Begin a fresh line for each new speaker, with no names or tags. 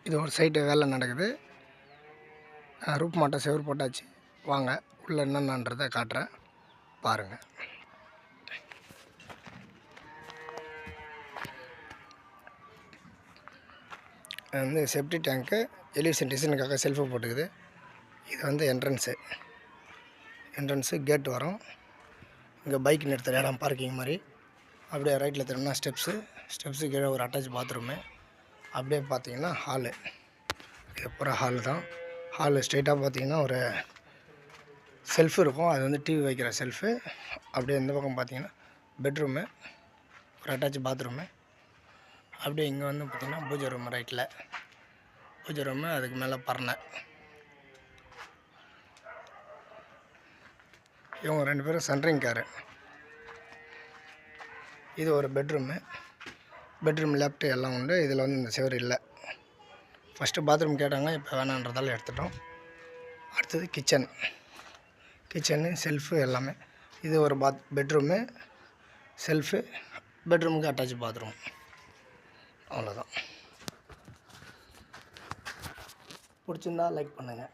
இது ஒரு சைடு வேலை நடக்குது. ரூப் மாட்ட செவுரு போட்டாச்சு. வாங்க உள்ளே என்னென்னன்றதை காட்டுறேன், பாருங்கள். இது வந்து செப்டி டேங்க்கு எலிவேஷன் டிசைனுக்காக செல்ஃபு போட்டுக்குது. இது வந்து என்ட்ரன்ஸு கேட் வரும். இங்கே பைக் நிறுத்துகிற இடம் பார்க்கிங் மாதிரி. அப்படியே ரைட்டில் திரும்பினா ஸ்டெப்ஸு கீழே ஒரு அட்டாச் பாத்ரூமு. அப்படியே பார்த்தீங்கன்னா ஹாலு. இது பூரா ஹாலு தான். ஹாலு ஸ்ட்ரெயிட்டாக பார்த்தீங்கன்னா ஒரு செல்ஃபு இருக்கும். அது வந்து டிவி வைக்கிற செல்ஃபு. அப்படியே இந்த பக்கம் பார்த்தீங்கன்னா பெட்ரூமு, ஒரு அட்டாச் பாத்ரூமு. அப்படியே இங்கே வந்து பார்த்திங்கன்னா பூஜை ரூமு. ரைட்டில் பூஜை ரூமு, அதுக்கு மேலே பரணை. இவங்க 2 பேரும் சென்ட்ரிங் காரு. இது ஒரு பெட்ரூம் லெஃப்ட் எல்லாம் உண்டு. இதில் வந்து இந்த செவரு இல்லை. ஃபஸ்ட்டு பாத்ரூம் கேட்டாங்க, இப்போ வேணான்றதால எடுத்துட்டோம். அடுத்தது கிச்சனு செல்ஃபு எல்லாமே. இது ஒரு பெட்ரூமு, செல்ஃபு, பெட்ரூமுக்கு அட்டாச் பாத்ரூம். அவ்வளோதான். பிடிச்சிருந்தா லைக் பண்ணுங்கள்.